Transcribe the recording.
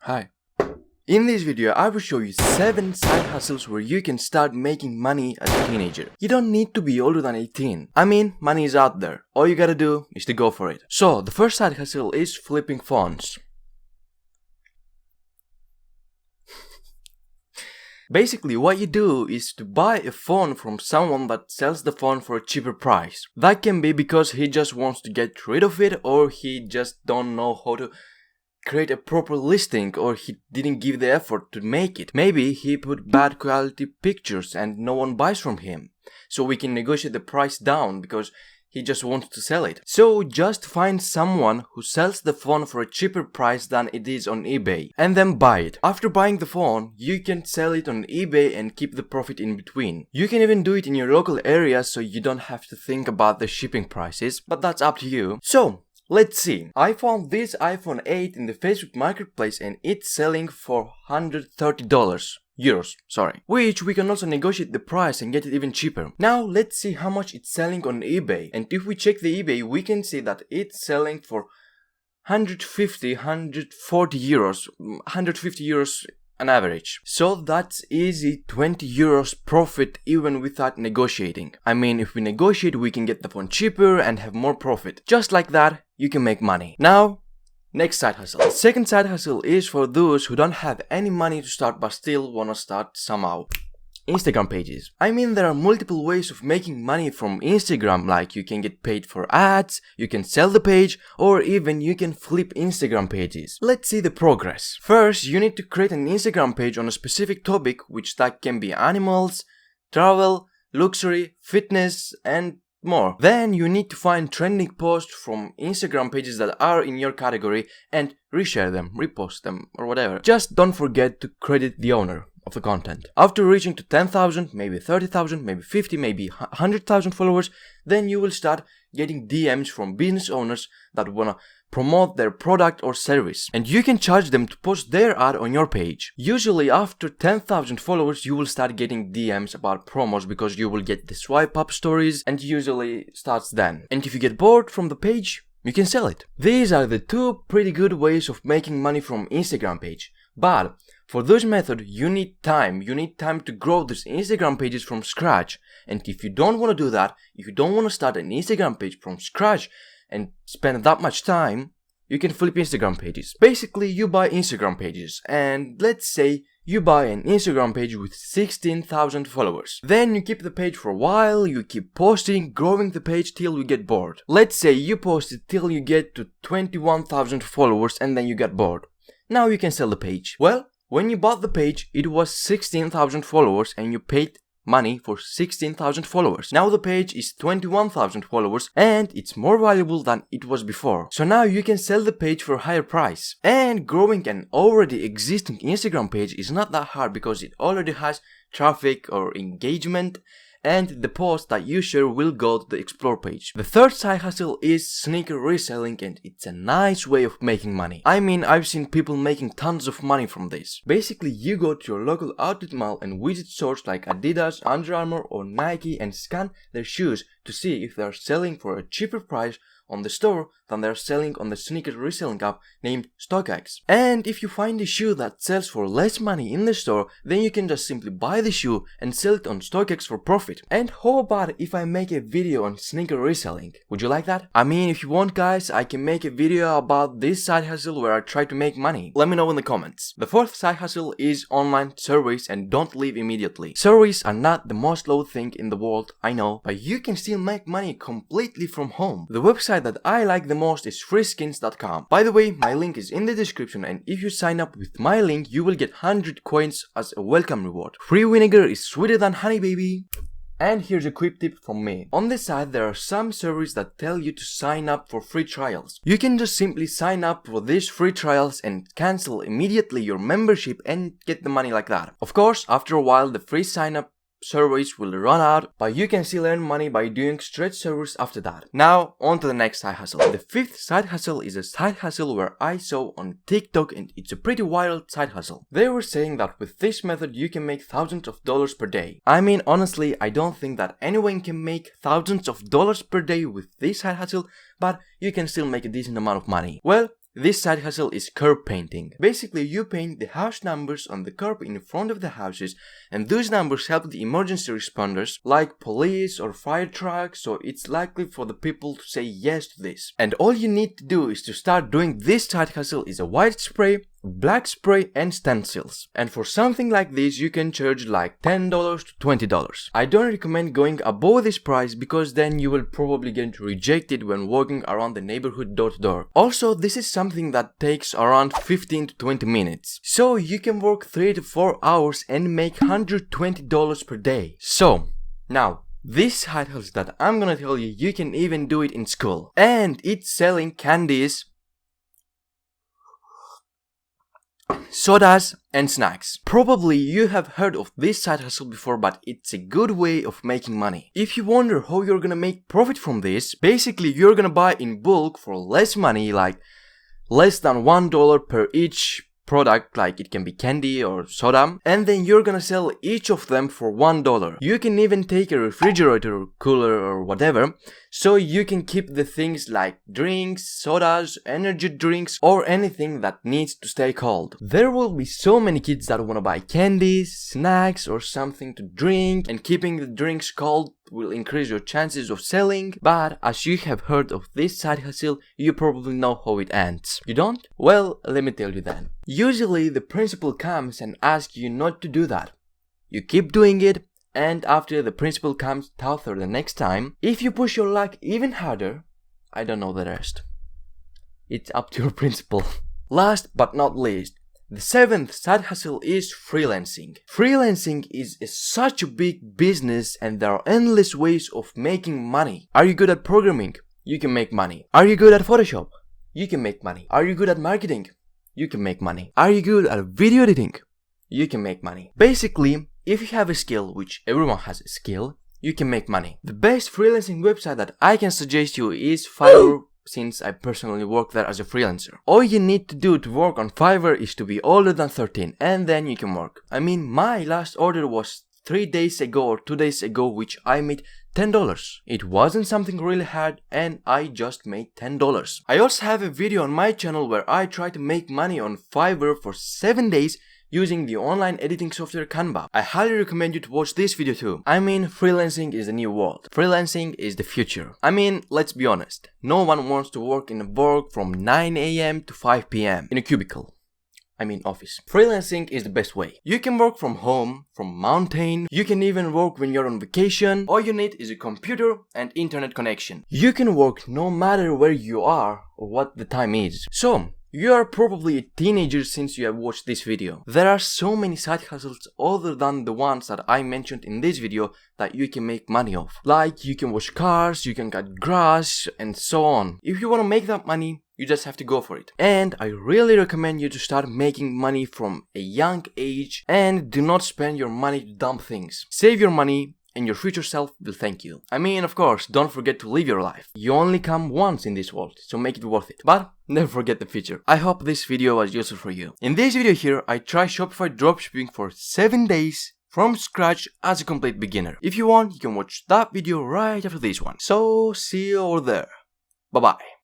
Hi. In this video, I will show you 7 side hustles where you can start making money as a teenager. You don't need to be older than 18. I mean, money is out there. All you gotta do is to go for it. So, the first side hustle is flipping phones. Basically, what you do is to buy a phone from someone that sells the phone for a cheaper price. That can be because he just wants to get rid of it, or he just don't know how to create a proper listing, or he didn't give the effort to make it. Maybe he put bad quality pictures and no one buys from him. So we can negotiate the price down because he just wants to sell it. So just find someone who sells the phone for a cheaper price than it is on eBay and then buy it. After buying the phone, you can sell it on eBay and keep the profit in between. You can even do it in your local area so you don't have to think about the shipping prices, but that's up to you. So, let's see. I found this iPhone 8 in the Facebook Marketplace and it's selling for $130. Euros, which we can also negotiate the price and get it even cheaper. Now let's see how much it's selling on eBay, and if we check the eBay we can see that it's selling for 140 euros, 150 euros on average. So that's easy 20 euros profit even without negotiating. I mean, if we negotiate we can get the phone cheaper and have more profit. Just like that, you can make money. Now, next side hustle. The second side hustle is for those who don't have any money to start but still wanna start somehow. Instagram pages. I mean, there are multiple ways of making money from Instagram, like you can get paid for ads, you can sell the page, or even you can flip Instagram pages. Let's see the progress. First, you need to create an Instagram page on a specific topic, which that can be animals, travel, luxury, fitness, and more. Then you need to find trending posts from Instagram pages that are in your category and reshare them, repost them, or whatever. Just don't forget to credit the owner of the content. After reaching to 10,000, maybe 30,000, maybe 50, maybe 100,000 followers, then you will start getting DMs from business owners that wanna promote their product or service, and you can charge them to post their ad on your page. Usually after 10,000 followers you will start getting DMs about promos because you will get the swipe up stories, and usually starts then. And if you get bored from the page, you can sell it. These are the 2 pretty good ways of making money from Instagram page. But for this method you need time. You need time to grow these Instagram pages from scratch. And if you don't want to do that, if you don't want to start an Instagram page from scratch and spend that much time, you can flip Instagram pages. Basically, you buy Instagram pages, and let's say you buy an Instagram page with 16,000 followers. Then you keep the page for a while, you keep posting, growing the page till you get bored. Let's say you post it till you get to 21,000 followers and then you get bored. Now you can sell the page. Well, when you bought the page, it was 16,000 followers and you paid money for 16,000 followers. Now the page is 21,000 followers and it's more valuable than it was before. So now you can sell the page for a higher price. And growing an already existing Instagram page is not that hard because it already has traffic or engagement, and the post that you share will go to the explore page. The third side hustle is sneaker reselling, and it's a nice way of making money. I mean, I've seen people making tons of money from this. Basically, you go to your local outlet mall and visit stores like Adidas, Under Armour or Nike and scan their shoes to see if they are selling for a cheaper price on the store than they are selling on the sneaker reselling app named StockX. And if you find a shoe that sells for less money in the store, then you can just simply buy the shoe and sell it on StockX for profit. And how about if I make a video on sneaker reselling? Would you like that? I mean, if you want, guys, I can make a video about this side hustle where I try to make money. Let me know in the comments. The fourth side hustle is online surveys, and don't leave immediately. Surveys are not the most low thing in the world, I know, but you can still make money completely from home. The website that I like the most is FreeSkins.com. By the way, my link is in the description, and if you sign up with my link, you will get 100 coins as a welcome reward. Free vinegar is sweeter than honey, baby. And here's a quick tip from me. On this site there are some servers that tell you to sign up for free trials. You can just simply sign up for these free trials and cancel immediately your membership and get the money like that. Of course, after a while the free sign up servers will run out, but you can still earn money by doing stretch servers after that. Now, on to the next side hustle. The fifth side hustle is a side hustle where I saw on TikTok, and it's a pretty wild side hustle. They were saying that with this method you can make thousands of dollars per day. I mean, honestly, I don't think that anyone can make thousands of dollars per day with this side hustle, but you can still make a decent amount of money. Well, This side hustle is curb painting. Basically, you paint the house numbers on the curb in front of the houses, and those numbers help the emergency responders like police or fire trucks, so it's likely for the people to say yes to this. And all you need to do is to start doing this side hustle is a white spray, black spray and stencils. And for something like this you can charge like $10 to $20. I don't recommend going above this price because then you will probably get rejected when walking around the neighborhood door to door. Also, this is something that takes around 15 to 20 minutes. So you can work 3 to 4 hours and make $120 per day. So, now, this side hustle that I'm gonna tell you, you can even do it in school. And it's selling candies, sodas and snacks. Probably you have heard of this side hustle before, but it's a good way of making money. If you wonder how you're gonna make profit from this, basically you're gonna buy in bulk for less money, like less than $1 per each product, like it can be candy or soda, and then you're gonna sell each of them for $1. You can even take a refrigerator or cooler or whatever, so you can keep the things like drinks, sodas, energy drinks, or anything that needs to stay cold. There will be so many kids that wanna buy candies, snacks, or something to drink, and keeping the drinks cold will increase your chances of selling, but as you have heard of this side hustle, you probably know how it ends. You don't? Well, let me tell you then. Usually the principal comes and asks you not to do that. You keep doing it, and after the principal comes tougher the next time, if you push your luck even harder, I don't know the rest. It's up to your principal. Last but not least, the 7th side hustle is freelancing. Freelancing is such a big business and there are endless ways of making money. Are you good at programming? You can make money. Are you good at Photoshop? You can make money. Are you good at marketing? You can make money. Are you good at video editing? You can make money. Basically, if you have a skill, which everyone has a skill, you can make money. The best freelancing website that I can suggest you is Fiverr, since I personally work there as a freelancer. All you need to do to work on Fiverr is to be older than 13 and then you can work. I mean, my last order was 3 days ago or 2 days ago, which I made $10. It wasn't something really hard and I just made $10. I also have a video on my channel where I try to make money on Fiverr for 7 days using the online editing software Canva. I highly recommend you to watch this video too. I mean, freelancing is the new world. Freelancing is the future. I mean, let's be honest. No one wants to work in a work from 9 AM to 5 PM in a cubicle. I mean office. Freelancing is the best way. You can work from home, from mountain, you can even work when you're on vacation. All you need is a computer and internet connection. You can work no matter where you are or what the time is. So, you are probably a teenager since you have watched this video. There are so many side hustles other than the ones that I mentioned in this video that you can make money of. Like you can wash cars, you can cut grass, and so on. If you want to make that money, you just have to go for it. And I really recommend you to start making money from a young age and do not spend your money to dumb things. Save your money and your future self will thank you. I mean, of course, don't forget to live your life. You only come once in this world, so make it worth it. But never forget the future. I hope this video was useful for you. In this video here, I try Shopify dropshipping for 7 days from scratch as a complete beginner. If you want, you can watch that video right after this one. So, see you over there. Bye bye.